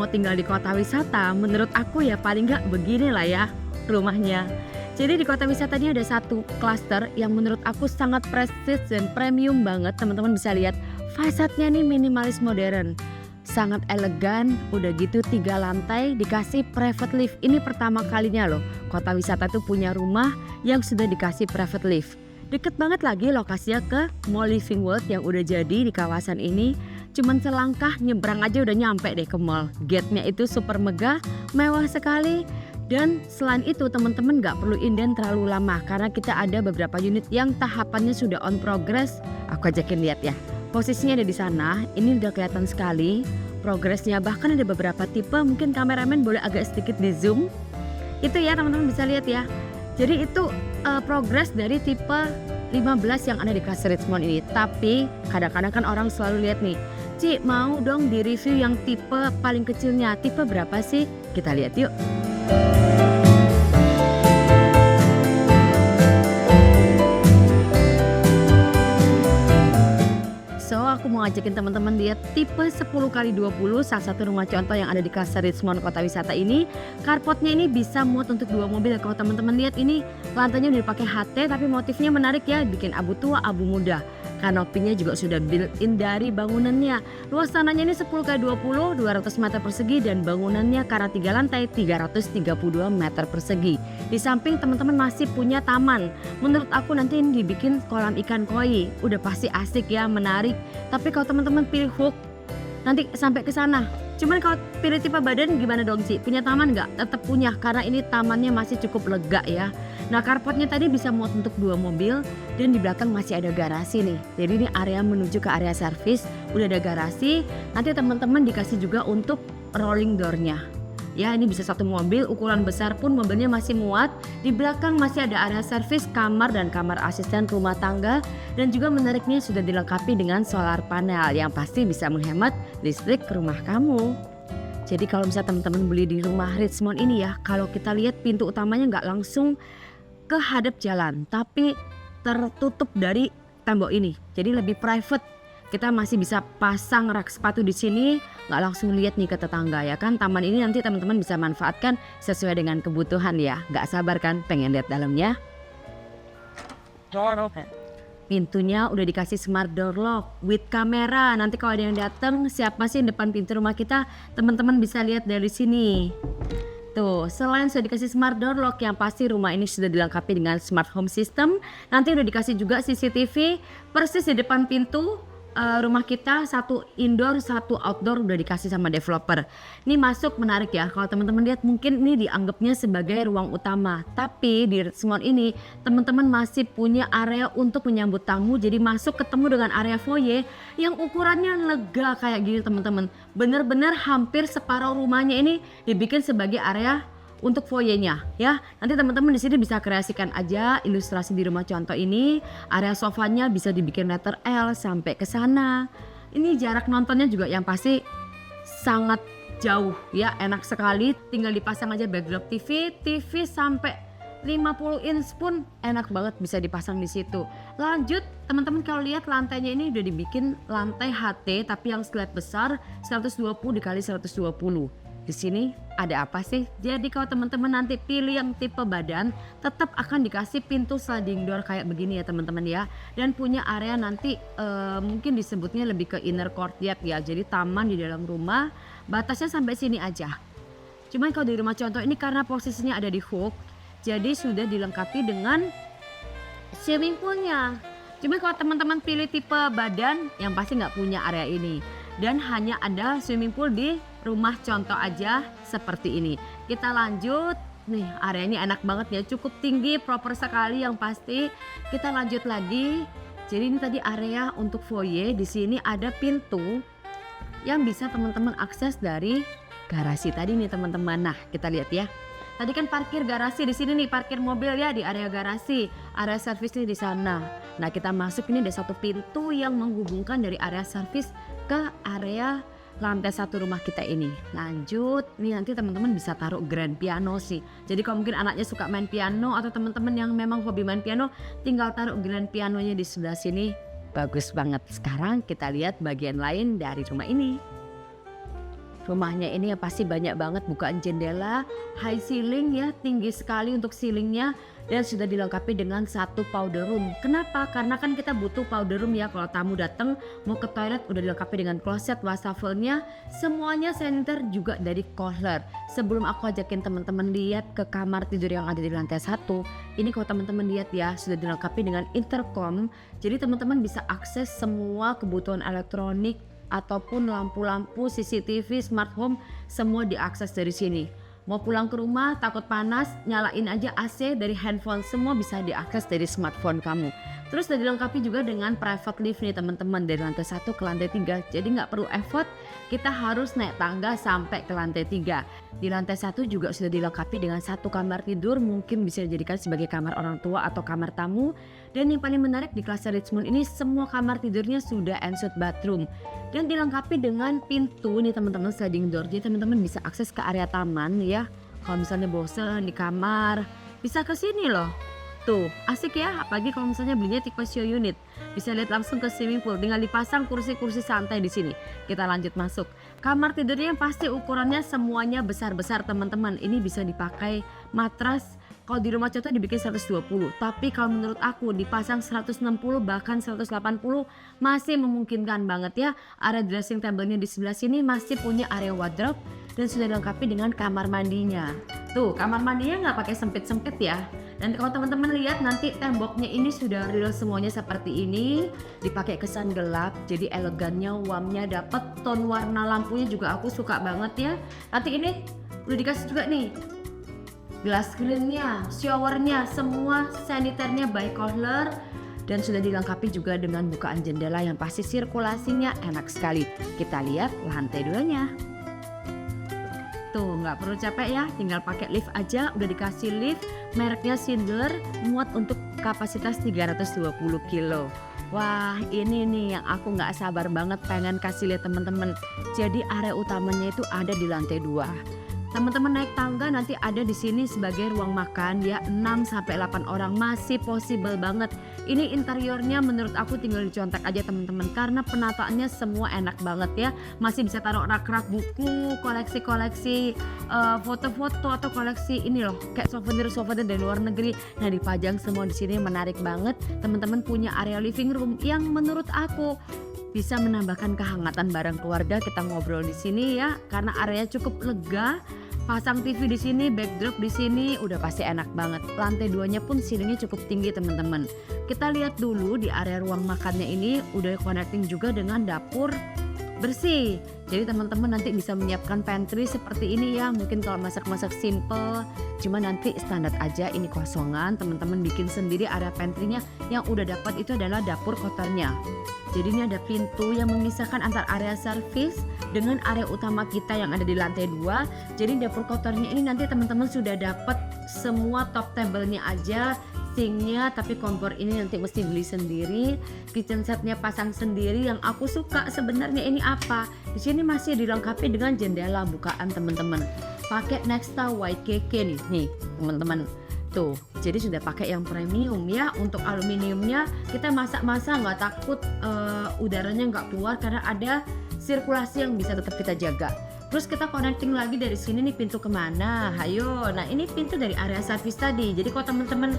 mau tinggal di kota wisata, menurut aku ya paling nggak begini lah ya rumahnya. Jadi di kota wisata ini ada satu klaster yang menurut aku sangat prestis dan premium banget. Teman-teman bisa lihat fasadnya nih minimalis modern, sangat elegan. Udah gitu 3 lantai dikasih private lift. Ini pertama kalinya loh kota wisata tuh punya rumah yang sudah dikasih private lift. Deket banget lagi lokasinya ke Mall Living World yang udah jadi di kawasan ini. Cuman selangkah nyebrang aja udah nyampe deh ke mall. Gate-nya itu super megah, mewah sekali. Dan selain itu teman-teman gak perlu inden terlalu lama karena kita ada beberapa unit yang tahapannya sudah on progress. Aku ajakin lihat ya. Posisinya ada di sana. Ini udah kelihatan sekali progresnya. Bahkan ada beberapa tipe, mungkin kameramen boleh agak sedikit di zoom. Itu ya teman-teman bisa lihat ya. Jadi itu progres dari tipe 15 yang ada di Castle Richmond ini. Tapi kadang-kadang kan orang selalu lihat nih, Ci mau dong di review yang tipe paling kecilnya. Tipe berapa sih? Kita lihat yuk. So aku mau ngajakin teman-teman lihat tipe 10x20, salah satu rumah contoh yang ada di Castle Richmond kota wisata ini. Carportnya ini bisa muat untuk 2 mobil. Kalau teman-teman lihat ini lantainya udah dipakai HT tapi motifnya menarik ya, bikin abu tua, abu muda. Kanopinya juga sudah built-in dari bangunannya. Luas tanahnya ini 10x20, 200 meter persegi dan bangunannya karena 3 lantai 332 meter persegi. Di samping teman-teman masih punya taman. Menurut aku nanti ini dibikin kolam ikan koi. Udah pasti asik ya, menarik. Tapi kalau teman-teman pilih hook nanti sampai ke sana. Cuman kalau pilih tipe badan gimana dong sih? Punya taman nggak? Tetap punya karena ini tamannya masih cukup lega ya. Nah carportnya tadi bisa muat untuk 2 mobil dan di belakang masih ada garasi nih. Jadi ini area menuju ke area servis, udah ada garasi. Nanti teman-teman dikasih juga untuk rolling door-nya. Ya ini bisa 1 mobil, ukuran besar pun mobilnya masih muat. Di belakang masih ada area servis, kamar dan kamar asisten rumah tangga. Dan juga menariknya sudah dilengkapi dengan solar panel yang pasti bisa menghemat listrik rumah kamu. Jadi kalau misalnya teman-teman beli di rumah Richmond ini ya, kalau kita lihat pintu utamanya nggak langsung ke hadap jalan, tapi tertutup dari tembok ini. Jadi lebih private. Kita masih bisa pasang rak sepatu di sini, nggak langsung lihat nih ke tetangga ya kan. Taman ini nanti teman-teman bisa manfaatkan sesuai dengan kebutuhan ya. Nggak sabar kan pengen lihat dalamnya? Pintunya udah dikasih smart door lock with kamera. Nanti kalau ada yang datang, siapa sih depan pintu rumah kita, teman-teman bisa lihat dari sini. Tuh, selain sudah dikasih smart door lock, yang pasti rumah ini sudah dilengkapi dengan smart home system. Nanti udah dikasih juga CCTV persis di depan pintu rumah kita, 1 indoor 1 outdoor udah dikasih sama developer. Ini masuk menarik ya, kalau teman-teman lihat mungkin ini dianggapnya sebagai ruang utama. Tapi di Richmond ini teman-teman masih punya area untuk menyambut tamu. Jadi masuk ketemu dengan area foyer yang ukurannya lega kayak gini teman-teman. Bener-bener hampir separuh rumahnya ini dibikin sebagai area untuk foyernya ya. Nanti teman-teman di sini bisa kreasikan aja ilustrasi di rumah contoh ini. Area sofanya bisa dibikin letter L sampai ke sana. Ini jarak nontonnya juga yang pasti sangat jauh ya, enak sekali. Tinggal dipasang aja backdrop TV sampai 50 inch pun enak banget bisa dipasang di situ. Lanjut teman-teman kalau lihat lantainya ini udah dibikin lantai HT tapi yang slab besar 120 dikali 120. Di sini ada apa sih? Jadi kalau teman-teman nanti pilih yang tipe badan, tetap akan dikasih pintu sliding door kayak begini ya teman-teman ya. Dan punya area nanti mungkin disebutnya lebih ke inner courtyard ya. Jadi taman di dalam rumah, batasnya sampai sini aja. Cuman kalau di rumah contoh ini karena posisinya ada di hook, jadi sudah dilengkapi dengan swimming poolnya. Cuman kalau teman-teman pilih tipe badan, yang pasti nggak punya area ini. Dan hanya ada swimming pool di rumah contoh aja seperti ini. Kita lanjut. Nih areanya enak banget ya, cukup tinggi, proper sekali yang pasti. Kita lanjut lagi. Jadi ini tadi area untuk foyer. Di sini ada pintu yang bisa teman-teman akses dari garasi tadi nih teman-teman. Nah kita lihat ya. Tadi kan parkir garasi di sini nih, parkir mobil ya di area garasi. Area servis nih di sana. Nah kita masuk ini ada 1 pintu yang menghubungkan dari area servis ke area lantai 1 rumah kita ini. Lanjut, nih nanti teman-teman bisa taruh grand piano sih. Jadi kalau mungkin anaknya suka main piano atau teman-teman yang memang hobi main piano, tinggal taruh grand pianonya di sebelah sini. Bagus banget. Sekarang kita lihat bagian lain dari rumah ini. Rumahnya ini yang pasti banyak banget bukaan jendela, high ceiling ya, tinggi sekali untuk ceilingnya, dan sudah dilengkapi dengan satu powder room. Kenapa? Karena kan kita butuh powder room ya kalau tamu datang mau ke toilet, udah dilengkapi dengan kloset, wastafelnya, semuanya saniter juga dari Kohler. Sebelum aku ajakin teman-teman lihat ke kamar tidur yang ada di lantai 1, ini kalau teman-teman lihat ya, sudah dilengkapi dengan intercom, jadi teman-teman bisa akses semua kebutuhan elektronik ataupun lampu-lampu, CCTV, smart home, semua diakses dari sini. Mau pulang ke rumah takut panas, nyalain aja AC dari handphone, semua bisa diakses dari smartphone kamu. Terus sudah dilengkapi juga dengan private lift nih teman-teman, dari lantai 1 ke lantai 3. Jadi nggak perlu effort, kita harus naik tangga sampai ke lantai 3. Di lantai 1 juga sudah dilengkapi dengan satu kamar tidur, mungkin bisa dijadikan sebagai kamar orang tua atau kamar tamu. Dan yang paling menarik di Cluster Richmond ini, semua kamar tidurnya sudah ensuite bathroom. Dan dilengkapi dengan pintu nih teman-teman, sliding door. Jadi teman-teman bisa akses ke area taman ya. Kalau misalnya bosan di kamar, bisa ke sini loh. Tuh, asik ya, apalagi kalau misalnya belinya tipe show unit. Bisa lihat langsung ke swimming pool, tinggal dipasang kursi-kursi santai di sini. Kita lanjut masuk. Kamar tidurnya yang pasti ukurannya semuanya besar-besar teman-teman. Ini bisa dipakai matras. Kalau di rumah contoh dibikin 120, tapi kalau menurut aku dipasang 160 bahkan 180 masih memungkinkan banget ya. Area dressing table-nya di sebelah sini masih punya area wardrobe dan sudah dilengkapi dengan kamar mandinya. Tuh, kamar mandinya nggak pakai sempit-sempit ya. Dan kalau teman-teman lihat nanti temboknya ini sudah real semuanya seperti ini, dipakai kesan gelap, jadi elegannya, warmnya dapet, tone warna lampunya juga aku suka banget ya. Nanti ini udah dikasih juga nih glass grillnya, showernya, semua saniternya by Kohler, dan sudah dilengkapi juga dengan bukaan jendela yang pasti sirkulasinya enak sekali. Kita lihat lantai 2-nya. Tuh, nggak perlu capek ya, tinggal pakai lift aja, udah dikasih lift, mereknya Schindler, muat untuk kapasitas 320 kilo. Wah, ini nih yang aku nggak sabar banget pengen kasih lihat teman-teman. Jadi area utamanya itu ada di lantai 2. Teman-teman naik tangga nanti ada di sini sebagai ruang makan ya, 6 sampai 8 orang masih possible banget. Ini interiornya menurut aku tinggal dicontek aja teman-teman, karena penataannya semua enak banget ya. Masih bisa taruh rak-rak buku, koleksi-koleksi foto-foto atau koleksi ini loh, kayak souvenir-souvenir dari luar negeri. Nah, dipajang semua di sini, menarik banget. Teman-teman punya area living room yang menurut aku bisa menambahkan kehangatan bareng keluarga. Kita ngobrol di sini ya, karena areanya cukup lega. Pasang TV di sini, backdrop di sini, udah pasti enak banget. Lantai 2-nya pun ceilingnya cukup tinggi teman-teman. Kita lihat dulu di area ruang makannya ini udah connecting juga dengan dapur bersih. Jadi teman-teman nanti bisa menyiapkan pantry seperti ini ya. Mungkin kalau masak-masak simple, cuma nanti standar aja ini kosongan. Teman-teman bikin sendiri area pantry-nya. Yang udah dapat itu adalah dapur kotornya. Jadi ini ada pintu yang memisahkan antar area service dengan area utama kita yang ada di lantai 2. Jadi dapur kotornya ini nanti teman-teman sudah dapat semua top table-nya aja, sinknya, tapi kompor ini nanti mesti beli sendiri. Kitchen setnya pasang sendiri. Yang aku suka sebenarnya ini apa? Di sini masih dilengkapi dengan jendela bukaan teman-teman. Pakai Nexta YKK nih teman-teman. Tuh, jadi sudah pakai yang premium ya. Untuk aluminiumnya kita masak-masak nggak takut udaranya nggak keluar, karena ada sirkulasi yang bisa tetap kita jaga. Terus kita connecting lagi dari sini nih, pintu kemana? Hayo, nah ini pintu dari area service tadi. Jadi kalau teman-teman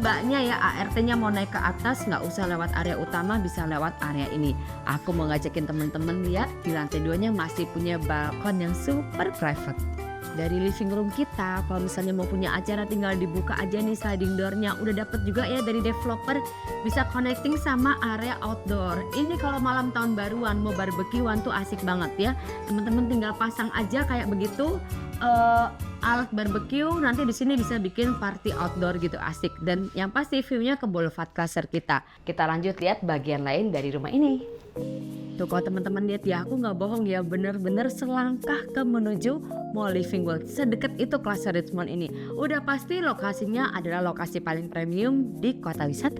mbaknya ya ART-nya mau naik ke atas, nggak usah lewat area utama, bisa lewat area ini. Aku mau ngajakin teman-teman lihat di lantai 2-nya masih punya balkon yang super private. Dari living room kita, kalau misalnya mau punya acara tinggal dibuka aja nih sliding door-nya. Udah dapet juga ya dari developer, bisa connecting sama area outdoor. Ini kalau malam tahun baruan mau barbekyuan tuh asik banget ya. Teman-teman tinggal pasang aja kayak begitu alat barbecue, nanti di sini bisa bikin party outdoor gitu, asik. Dan yang pasti view-nya ke Boulevard Cluster kita. Kita lanjut lihat bagian lain dari rumah ini. Tuh kalau teman-teman lihat ya, aku nggak bohong ya, bener-bener selangkah ke menuju Mall Living World. Sedekat itu Cluster Richmond ini. Udah pasti lokasinya adalah lokasi paling premium di kota wisata.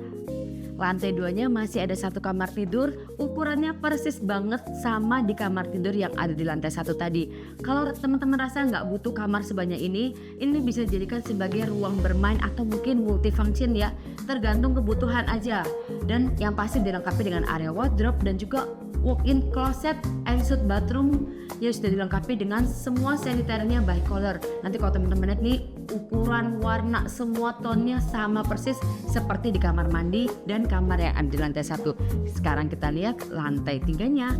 Lantai 2-nya masih ada satu kamar tidur, ukurannya persis banget sama di kamar tidur yang ada di lantai 1 tadi. Kalau teman-teman rasa nggak butuh kamar sebanyak ini bisa dijadikan sebagai ruang bermain atau mungkin multifunction ya, tergantung kebutuhan aja. Dan yang pasti dilengkapi dengan area wardrobe dan juga walk-in closet and suite bathroom ya sudah dilengkapi dengan semua sanitary-nya by color. Nanti kalau teman-teman lihat nih, ukuran, warna, semua tonnya sama persis seperti di kamar mandi dan kamar yang ada di lantai 1. Sekarang kita lihat lantai 3-nya.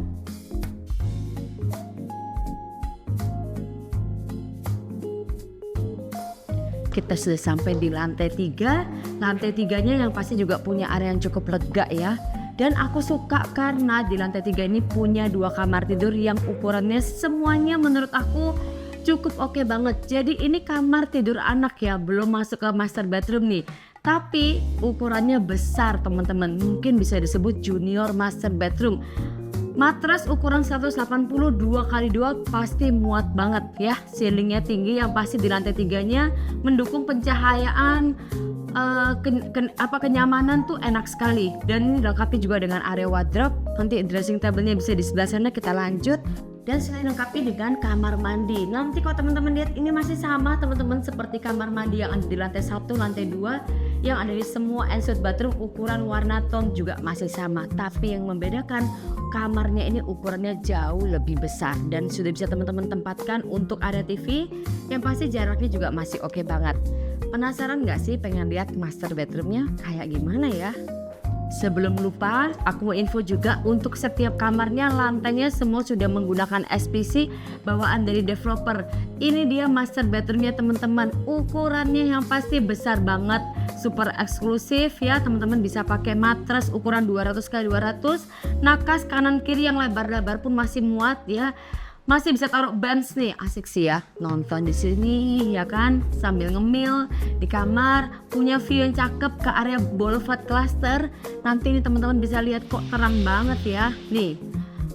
Kita sudah sampai di lantai 3. Lantai 3-nya yang pasti juga punya area yang cukup lega ya. Dan aku suka karena di lantai 3 ini punya 2 kamar tidur yang ukurannya semuanya menurut aku cukup oke banget. Jadi ini kamar tidur anak ya, belum masuk ke master bedroom nih. Tapi ukurannya besar teman-teman, mungkin bisa disebut junior master bedroom. Matras ukuran 180 2x2 pasti muat banget ya. Ceilingnya tinggi yang pasti di lantai 3-nya mendukung pencahayaan, kenyamanan tuh enak sekali. Dan ini dilengkapi juga dengan area wardrobe. Nanti dressing table-nya bisa di sebelah sana. Kita lanjut. Dan selain dilengkapi dengan kamar mandi. Nanti kalau teman-teman lihat ini masih sama teman-teman seperti kamar mandi yang ada di lantai 1, lantai 2 yang ada di semua ensuite bathroom. Ukuran, warna, tone juga masih sama. Tapi yang membedakan kamarnya ini ukurannya jauh lebih besar dan sudah bisa teman-teman tempatkan untuk area TV. Yang pasti jaraknya juga masih oke banget. Penasaran gak sih pengen lihat master bedroomnya kayak gimana ya? Sebelum lupa, aku mau info juga untuk setiap kamarnya lantainya semua sudah menggunakan SPC bawaan dari developer. Ini dia master bedroomnya teman-teman. Ukurannya yang pasti besar banget, super eksklusif ya. Teman-teman bisa pakai matras ukuran 200x200. Nakas kanan kiri yang lebar-lebar pun masih muat ya. Masih bisa taruh bench nih, asik sih ya nonton di sini ya kan, sambil ngemil di kamar, punya view yang cakep ke area boulevard cluster. Nanti ini teman-teman bisa lihat kok terang banget ya. Nih,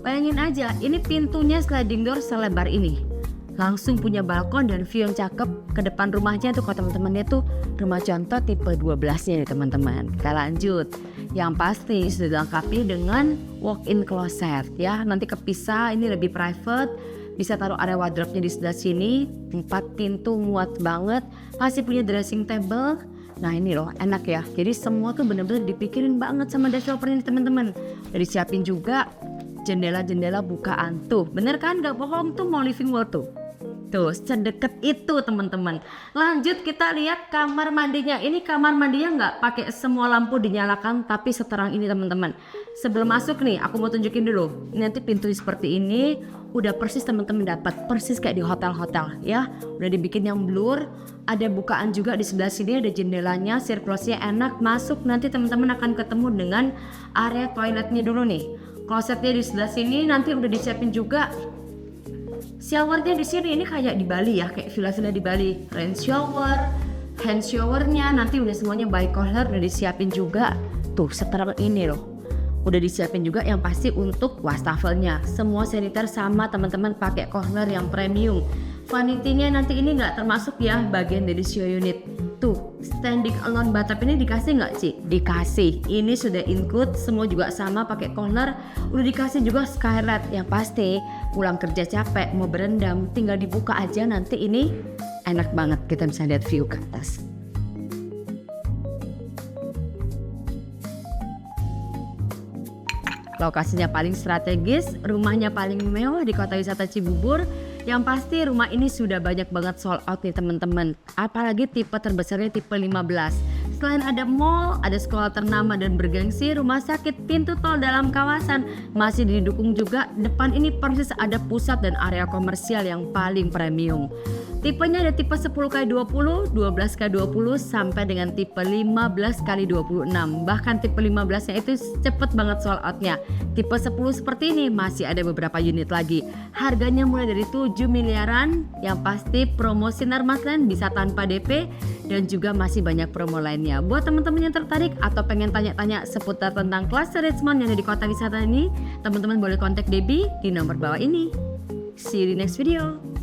bayangin aja, ini pintunya sliding door selebar ini. Langsung punya balkon dan view yang cakep ke depan rumahnya tuh. Kalau teman-teman lihat tuh rumah contoh tipe 12-nya nih teman-teman. Kita lanjut. Yang pasti sudah dilengkapi dengan walk-in closet ya. Nanti kepisah, ini lebih private. Bisa taruh area wardrobe-nya di sebelah sini. 4 pintu muat banget. Masih punya dressing table. Nah ini loh enak ya. Jadi semua tuh bener-bener dipikirin banget sama developer ini teman-teman. Udah disiapin juga jendela-jendela bukaan tuh. Bener kan, gak bohong tuh mau living wall tuh. Tuh sedekat itu teman-teman. Lanjut kita lihat kamar mandinya. Ini kamar mandinya nggak pakai semua lampu dinyalakan, tapi seterang ini teman-teman. Sebelum masuk nih aku mau tunjukin dulu. Nanti pintu seperti ini udah persis teman-teman dapat persis kayak di hotel-hotel ya. Udah dibikin yang blur. Ada bukaan juga di sebelah sini, ada jendelanya, sirkulasinya enak. Masuk nanti teman-teman akan ketemu dengan area toiletnya dulu nih. Klosetnya di sebelah sini, nanti udah disiapin juga. Showernya di sini ini kayak di Bali ya, kayak villa-villa di Bali. Rain shower, hand showernya nanti udah semuanya by color, udah disiapin juga. Tuh seterang ini loh. Udah disiapin juga yang pasti untuk wastafelnya. Semua saniter sama teman-teman, pakai corner yang premium. Vanity-nya nanti ini nggak termasuk ya bagian dari show unit. Tuh standing alone bathtub ini dikasih nggak Ci? Dikasih. Ini sudah include, semua juga sama pakai corner. Udah dikasih juga skylight. Yang pasti pulang kerja capek mau berendam tinggal dibuka aja, nanti ini enak banget kita bisa lihat view ke atas. Lokasinya paling strategis, rumahnya paling mewah di kota wisata Cibubur. Yang pasti rumah ini sudah banyak banget sold out nih teman-teman. Apalagi tipe terbesarnya tipe 15. Selain ada mall, ada sekolah ternama dan bergengsi, rumah sakit, pintu tol dalam kawasan, masih didukung juga depan ini persis ada pusat dan area komersial yang paling premium. Tipenya ada tipe 10x20, 12x20 sampai dengan tipe 15x26. Bahkan tipe 15-nya itu cepet banget sold outnya. Tipe 10 seperti ini masih ada beberapa unit lagi. Harganya mulai dari 7 miliaran. Yang pasti promo Sinar Maslen bisa tanpa DP dan juga masih banyak promo lainnya. Buat teman-teman yang tertarik atau pengen tanya-tanya seputar tentang Cluster Richmond yang ada di kota wisata ini, teman-teman boleh kontak Debbie di nomor bawah ini. See you di next video.